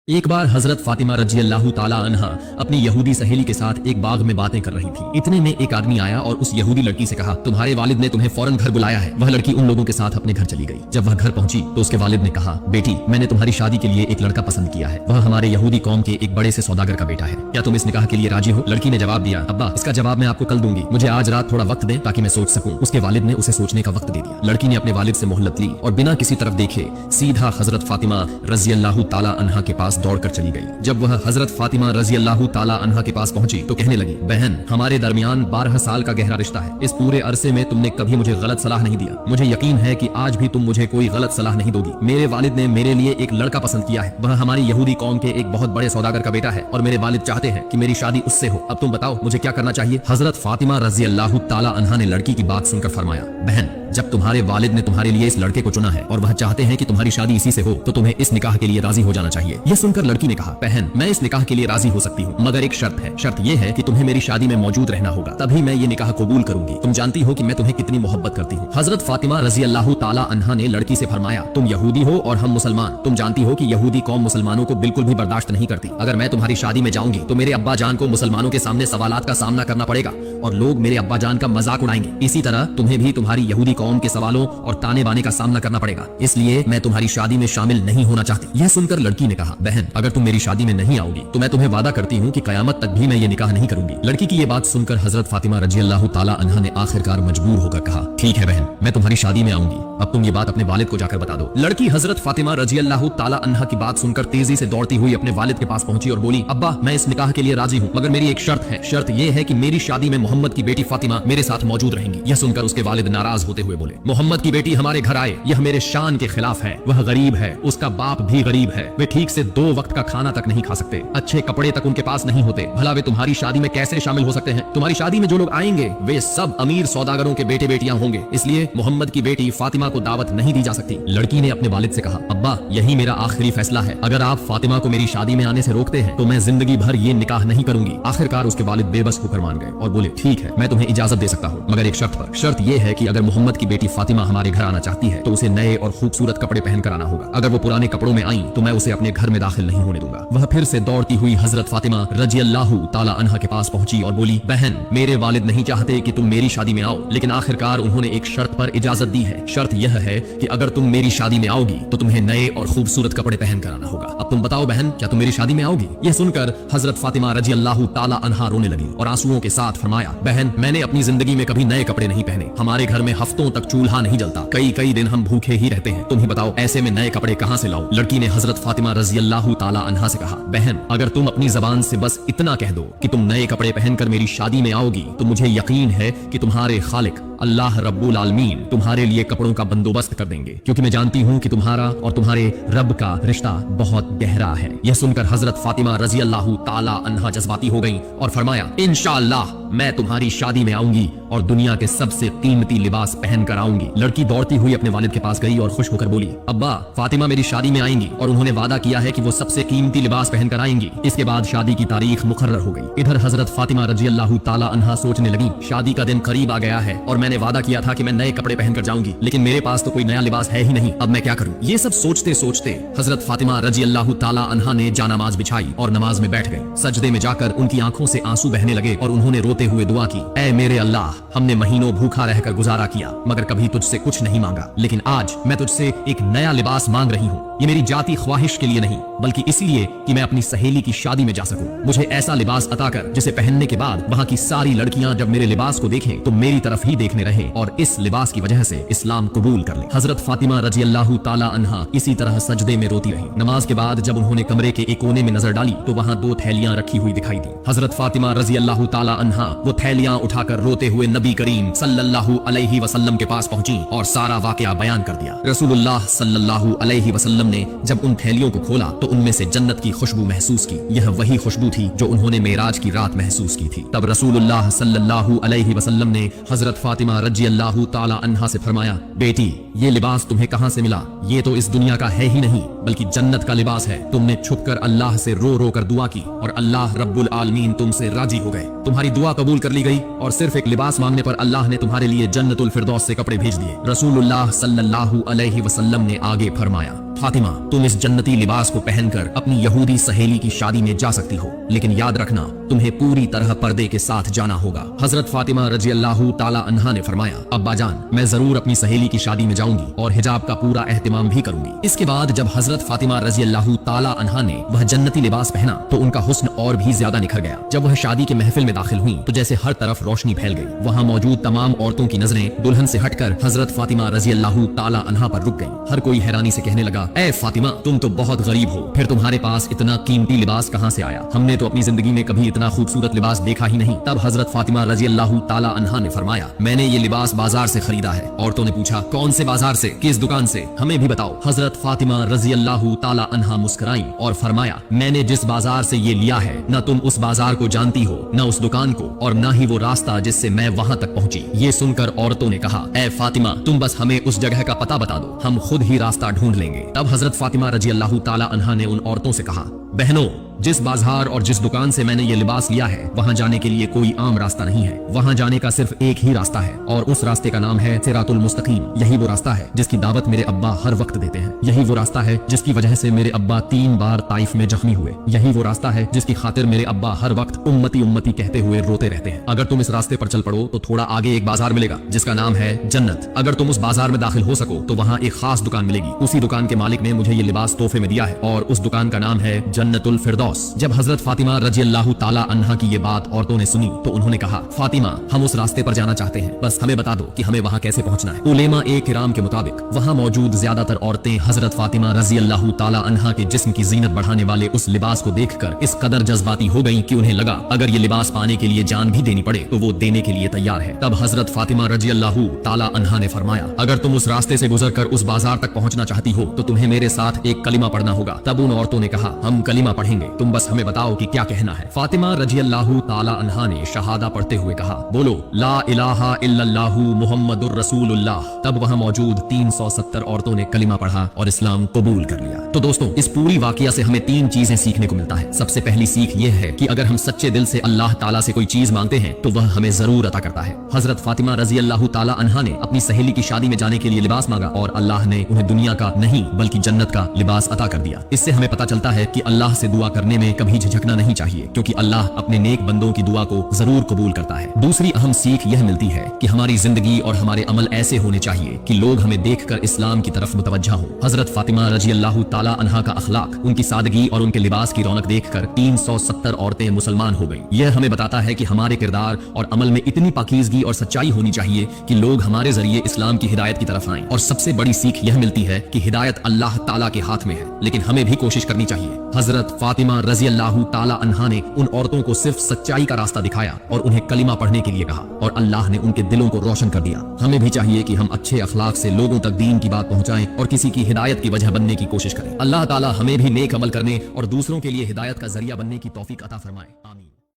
एक बार हजरत फातिमा रजी अल्लाह ताला अन्हा अपनी यहूदी सहेली के साथ एक बाग में बातें कर रही थी। इतने में एक आदमी आया और उस यहूदी लड़की से कहा, तुम्हारे वालिद ने तुम्हें फौरन घर बुलाया है। वह लड़की उन लोगों के साथ अपने घर चली गई। जब वह घर पहुंची तो उसके वालिद ने कहा, बेटी मैंने तुम्हारी शादी के लिए एक लड़का पसंद किया है। वह हमारे यहूदी कौम के एक बड़े से सौदागर का बेटा है। क्या तुम इस निकाह के लिए राजी हो? लड़की ने जवाब दिया, अब्बा इसका जवाब मैं आपको कल दूंगी, मुझे आज रात थोड़ा वक्त दें ताकि मैं सोच सकूं। उसके वालिद ने उसे सोचने का वक्त दे दिया। लड़की ने अपने वालिद से मोहलत ली और बिना किसी तरफ देखे सीधा हजरत फातिमा रजी अल्लाह ताला अन्हा के पास दौड़ कर चली गई। जब वह हजरत फातिमा रजी अल्लाह ताला अन्हा के पास पहुंची तो कहने लगी, बहन हमारे दरमियान 12 साल का गहरा रिश्ता है। इस पूरे अरसे में तुमने कभी मुझे गलत सलाह नहीं दिया। मुझे यकीन है कि आज भी तुम मुझे कोई गलत सलाह नहीं दोगी। मेरे वालिद ने मेरे लिए एक लड़का पसंद किया है। वह हमारी यहूदी कौम के एक बहुत बड़े सौदागर का बेटा है और मेरे वालिद चाहते हैं कि मेरी शादी उससे हो। अब तुम बताओ मुझे क्या करना चाहिए? हजरत फातिमा रजी अल्लाह ताला अन्हा ने लड़की की बात सुनकर फरमाया, बहन जब तुम्हारे वालिद ने तुम्हारे लिए इस लड़के को चुना है और वह चाहते हैं कि तुम्हारी शादी इसी से हो तो तुम्हें इस निकाह के लिए राजी हो जाना चाहिए। यह सुनकर लड़की ने कहा, बहन मैं इस निकाह के लिए राजी हो सकती हूँ, मगर एक शर्त है। शर्त यह है कि तुम्हें मेरी शादी में मौजूद रहना होगा, तभी मैं ये निकाह कबूल करूंगी। तुम जानती हो कि मैं तुम्हें कितनी मोहब्बत करती हूँ। हजरत फातिमा रजी अल्लाह ताला अन्हा ने लड़की से फरमाया, तुम यहूदी हो और हम मुसलमान। तुम जानती हो कि यहूदी कौम मुसलमानों को बिल्कुल भी बर्दाश्त नहीं करती। अगर मैं तुम्हारी शादी में जाऊंगी तो मेरे अब्बा जान को मुसलमानों के सामने सवालात का सामना करना पड़ेगा और लोग मेरे अब्बा जान का मजाक उड़ाएंगे। इसी तरह तुम्हें भी तुम्हारी यहूदी कौम के सवालों और ताने बाने का सामना करना पड़ेगा। इसलिए मैं तुम्हारी शादी में शामिल नहीं होना चाहती। यह सुनकर लड़की ने कहा, बहन अगर तुम मेरी शादी में नहीं आओगी तो मैं तुम्हें वादा करती हूँ कि कयामत तक भी मैं ये निकाह नहीं करूंगी। लड़की की ये बात सुनकर हजरत फातिमा रजी अल्लाह ताला अन्हा ने आखिरकार मजबूर होकर कहा, ठीक है बहन मैं तुम्हारी शादी में आऊंगी। अब तुम ये बात अपने वालिद को जाकर बता दो। लड़की हजरत फातिमा रजी अल्लाह ताला अन्हा की बात सुनकर तेजी से दौड़ती हुई अपने वालिद के पास पहुंची और बोली, अब्बा मैं इस निकाह के लिए राजी हूँ, मगर मेरी एक शर्त है। शर्त यह है कि मेरी शादी में मोहम्मद की बेटी फातिमा मेरे साथ मौजूद रहेंगी। यह सुनकर उसके वालिद नाराज होते हुए बोले, मोहम्मद की बेटी हमारे घर आए यह मेरे शान के खिलाफ है। वह गरीब है, उसका बाप भी गरीब है, वे ठीक से 2 वक्त का खाना तक नहीं खा सकते, अच्छे कपड़े तक उनके पास नहीं होते। भला वे तुम्हारी शादी में कैसे शामिल हो सकते हैं? तुम्हारी शादी में जो लोग आएंगे वे सब अमीर सौदागरों के बेटे बेटियां होंगे, इसलिए मोहम्मद की बेटी फातिमा को दावत नहीं दी जा सकती। लड़की ने अपने वालिद से कहा, अब्बा यही मेरा आखिरी फैसला है। अगर आप फातिमा को मेरी शादी में आने से रोकते हैं तो मैं जिंदगी भर ये निकाह नहीं करूंगी। आखिरकार उसके वालिद बेबस होकर मान गए और बोले, ठीक है मैं तुम्हें इजाजत दे सकता हूँ, मगर एक शर्त पर। शर्त यह है कि अगर मोहम्मद की बेटी फातिमा हमारे घर आना चाहती है तो उसे नए और खूबसूरत कपड़े पहन कर आना होगा। अगर वो पुराने कपड़ों में आई तो मैं उसे अपने घर में दाखिल नहीं होने दूंगा। वह फिर से दौड़ती हुई हजरत फातिमा रजी अल्लाह ताला अन्हा के पास पहुंची और बोली, बहन मेरे वालिद नहीं चाहते कि तुम मेरी शादी में आओ, लेकिन आखिरकार उन्होंने एक शर्त पर इजाजत दी है। शर्त यह है कि अगर तुम मेरी शादी में आओगी तो तुम्हें नए और खूबसूरत कपड़े पहन कर आना होगा। अब तुम बताओ बहन क्या तुम मेरी शादी में आओगी? यह सुनकर हजरत फातिमा रजी अल्लाह ताला अन्हा रोने लगी और आंसुओं के साथ फरमाया, बहन मैंने अपनी जिंदगी में कभी नए कपड़े नहीं पहने। हमारे घर में हफ्तों तक चूल्हा नहीं जलता, कई दिन हम भूखे ही रहते हैं। तुम ही बताओ ऐसे में नए कपड़े कहां से लाऊं? लड़की ने हजरत फातिमा रजी अल्लाह ताला अन्हा से कहा, बहन अगर तुम अपनी जबान से बस इतना कह दो कि तुम नए कपड़े पहनकर मेरी शादी में आओगी तो मुझे यकीन है कि तुम्हारे खालिक अल्लाह रब्बुल आलमीन तुम्हारे लिए कपड़ों का बंदोबस्त कर देंगे, क्योंकि मैं जानती हूँ कि तुम्हारा और तुम्हारे रब का रिश्ता बहुत गहरा है। यह सुनकर हजरत फातिमा रजी अल्लाह ताला अन्हा जज्बाती हो गईं और फरमाया, इंशाअल्लाह मैं तुम्हारी शादी में आऊंगी और दुनिया के सबसे कीमती लिबास पहन कर आऊंगी। लड़की दौड़ती हुई अपने वालिद के पास गई और खुश होकर बोली, अब्बा फातिमा मेरी शादी में आएंगी और उन्होंने वादा किया है कि वो सबसे कीमती लिबास पहन कर आएंगी। इसके बाद शादी की तारीख मुकर्रर हो गई। इधर हजरत फातिमा रजी अल्लाह ताला अन्हा सोचने लगी, शादी का दिन करीब आ गया है और मैंने वादा किया था कि मैं नए कपड़े पहनकर जाऊंगी, लेकिन मेरे पास तो कोई नया लिबास है ही नहीं। अब मैं क्या करूं? ये सब सोचते सोचते हजरत फातिमा रजी अल्लाह ताला अन्हा ने जानमाज बिछाई और नमाज में बैठ गई। सजदे में जाकर उनकी आंखों से आंसू बहने लगे और उन्होंने रोते हुए दुआ की, ऐ मेरे अल्लाह हमने महीनों भूखा रहकर गुजारा किया मगर कभी तुझसे कुछ नहीं मांगा, लेकिन आज मैं तुझसे एक नया लिबास मांग रही हूँ। ये मेरी जाती ख्वाहिश के लिए नहीं बल्कि इसलिए कि मैं अपनी सहेली की शादी में जा सकूं। मुझे ऐसा लिबास अता कर जिसे पहनने के बाद वहाँ की सारी लड़कियां जब मेरे लिबास को देखें तो मेरी तरफ ही देखने रहें और इस लिबास की वजह से इस्लाम कबूल कर ले। हजरत फातिमा रजी अल्लाह ताला अन्हा इसी तरह सजदे में रोती रही। नमाज के बाद जब उन्होंने कमरे के एक कोने में नजर डाली तो वहाँ 2 थैलियां रखी हुई दिखाई दी। हजरत फातिमा रजी अल्लाह ताला अन्हा वो थैलियां उठाकर रोते हुए नबी करीम सल्लल्लाहु अलैहि वसल्लम के पास पहुंची और सारा वाकया बयान कर दिया। रसूलुल्लाह सल्लल्लाहु अलैहि वसल्लम ने जब उन थैलियों को खोला तो उनमें से जन्नत की खुशबू महसूस की। यह वही खुशबू थी जो उन्होंने मेराज की रात महसूस की थी। तब रसूलुल्लाह सल्लल्लाहु अलैहि वसल्लम ने हजरत फातिमा रजी अल्लाह ताला अन्हा से फरमाया, बेटी ये लिबास तुम्हें कहां से मिला? ये तो इस दुनिया का है ही नहीं बल्कि जन्नत का लिबास है। तुमने छुपकर अल्लाह से रो रो कर दुआ की और अल्लाह रब्बुल आलमीन तुमसे राजी हो गए। तुम्हारी दुआ कबूल कर ली गई और सिर्फ एक लिबास मांगने पर अल्लाह ने तुम्हारे लिए जन्नतुल फिरदौस से कपड़े भेज दिए। रसूलुल्लाह सल्लल्लाहु अलैहि वसल्लम ने आगे फरमाया, फातिमा, तुम इस जन्नती लिबास को पहनकर अपनी यहूदी सहेली की शादी में जा सकती हो, लेकिन याद रखना तुम्हें पूरी तरह पर्दे के साथ जाना होगा। हजरत फातिमा रजी अल्लाह ताला अन्हा ने फरमाया, अब्बा जान, मैं जरूर अपनी सहेली की शादी में जाऊंगी और हिजाब का पूरा एहतिमाम भी करूंगी। इसके बाद जब हजरत फातिमा रजी अल्लाह ताला अन्हा ने वह जन्नती लिबास पहना तो उनका हुस्न और भी ज्यादा निखर गया। जब वह शादी के महफिल में दाखिल हुई तो जैसे हर तरफ रोशनी फैल गई। वहाँ मौजूद तमाम औरतों की नजरें दुल्हन से हटकर हजरत फातिमा रजी अल्लाह ताला अन्हा पर रुक गई। हर कोई हैरानी से कहने लगा, ऐ फातिमा, तुम तो बहुत गरीब हो, फिर तुम्हारे पास इतना कीमती लिबास कहाँ से आया? हमने तो अपनी जिंदगी में कभी इतना खूबसूरत लिबास देखा ही नहीं। तब हजरत फातिमा रजी अल्लाह ताला अन्हा ने फरमाया, मैंने ये लिबास बाजार से खरीदा है। औरतों ने पूछा, कौन से बाजार से, किस दुकान से, हमें भी बताओ। हजरत फातिमा रजी अल्लाह ताला अन्हा मुस्कुराई और फरमाया, मैंने जिस बाजार से ये लिया है, न तुम उस बाजार को जानती हो, न उस दुकान को, और न ही वो रास्ता जिससे मैं वहाँ तक पहुँची। ये सुनकर औरतों ने कहा, ऐ फातिमा, तुम बस हमें उस जगह का पता बता दो, हम खुद ही रास्ता ढूंढ लेंगे। तब हजरत फातिमा रजी अल्लाह ताला अन्हा ने उन औरतों से कहा, बहनों, जिस बाजार और जिस दुकान से मैंने ये लिबास लिया है, वहाँ जाने के लिए कोई आम रास्ता नहीं है। वहाँ जाने का सिर्फ एक ही रास्ता है और उस रास्ते का नाम है सिरातुल मुस्तकीम। यही वो रास्ता है जिसकी दावत मेरे अब्बा हर वक्त देते हैं। यही वो रास्ता है जिसकी वजह से मेरे अब्बा 3 बार ताइफ में जख्मी हुए। यही वो रास्ता है जिसकी खातिर मेरे अब्बा हर वक्त उम्मती उम्मती कहते हुए रोते रहते हैं। अगर तुम इस रास्ते पर चल पड़ो तो थोड़ा आगे एक बाजार मिलेगा जिसका नाम है जन्नत। अगर तुम उस बाजार में दाखिल हो सको तो वहाँ एक खास दुकान मिलेगी। उसी दुकान के मालिक ने मुझे ये लिबास तोहफे में दिया है और उस दुकान का नाम है जन्नतुल फिरदौस। जब हजरत फातिमा रजी अल्लाह ताला अन्हा की ये बात औरतों ने सुनी तो उन्होंने कहा, फातिमा, हम उस रास्ते पर जाना चाहते हैं, बस हमें बता दो कि हमें वहाँ कैसे पहुँचना है। उलेमा ए किराम के मुताबिक वहाँ मौजूद ज्यादातर औरतें हजरत फातिमा रजी अल्लाह ताला अन्हा के जिस्म की जीनत बढ़ाने वाले उस लिबास को देखकर इस कदर जज्बाती हो गईं कि उन्हें लगा अगर ये लिबास पाने के लिए जान भी देनी पड़े तो वो देने के लिए तैयार है। तब हजरत फातिमा रजी अल्लाह ताला अन्हा ने फरमाया, अगर तुम उस रास्ते से गुजरकर उस बाजार तक पहुँचना चाहती हो तो तुम्हें मेरे साथ एक कलिमा पढ़ना होगा। तब उन औरतों ने कहा, हम कलिमा पढ़ेंगे, तुम बस हमें बताओ कि क्या कहना है। फातिमा रजी अल्लाह ताला अन्हा ने शहादा पढ़ते हुए कहा, बोलो ला इलाहा इल्लल्लाहु मुहम्मदुर रसूलुल्लाह। तब वहाँ मौजूद 370 औरतों ने कलिमा पढ़ा और इस्लाम कबूल कर लिया। तो दोस्तों, इस पूरी वाकया से हमें 3 चीजें सीखने को मिलता है। सबसे पहली सीख ये है कि अगर हम सच्चे दिल से अल्लाह ताला से कोई चीज मांगते हैं तो वह हमें जरूर अता करता है। हजरत फातिमा रजी अल्लाह ताला अन्हा ने अपनी सहेली की शादी में जाने के लिए लिबास मांगा और अल्लाह ने उन्हें दुनिया का नहीं बल्कि जन्नत का लिबास अता कर दिया। इससे हमें पता चलता है कि अल्लाह से दुआ करने में कभी झिझकना नहीं चाहिए, क्योंकि अल्लाह अपने नेक बंदों की दुआ को जरूर कबूल करता है। दूसरी अहम सीख यह मिलती है कि हमारी जिंदगी और हमारे अमल ऐसे होने चाहिए कि लोग हमें देखकर इस्लाम की तरफ मुतवज्जा हो। हजरत फातिमा रजी अल्लाह ताला अन्हा का अखलाक, उनकी सादगी और उनके लिबास की रौनक देखकर 370 औरतें मुसलमान हो गईं। यह हमें बताता है कि हमारे किरदार और अमल में इतनी पाकीज़गी और सच्चाई होनी चाहिए कि लोग हमारे जरिए इस्लाम की हिदायत की तरफ आएं। और सबसे बड़ी सीख यह मिलती है कि हिदायत अल्लाह ताला के हाथ में है, लेकिन हमें भी कोशिश करनी चाहिए। हजरत फातिमा रजी अल्लाह ताला अन्हा ने उन औरतों को सिर्फ सच्चाई का रास्ता दिखाया और उन्हें कलिमा पढ़ने के लिए कहा और अल्लाह ने उनके दिलों को रोशन कर दिया। हमें भी चाहिए कि हम अच्छे अखलाक से लोगों तक दीन की बात पहुंचाएं और किसी की हिदायत की वजह बनने की कोशिश करें। अल्लाह ताला हमें भी नेक अमल करने और दूसरों के लिए हिदायत का जरिया बनने की तौफीक अता फरमाए। आमीन।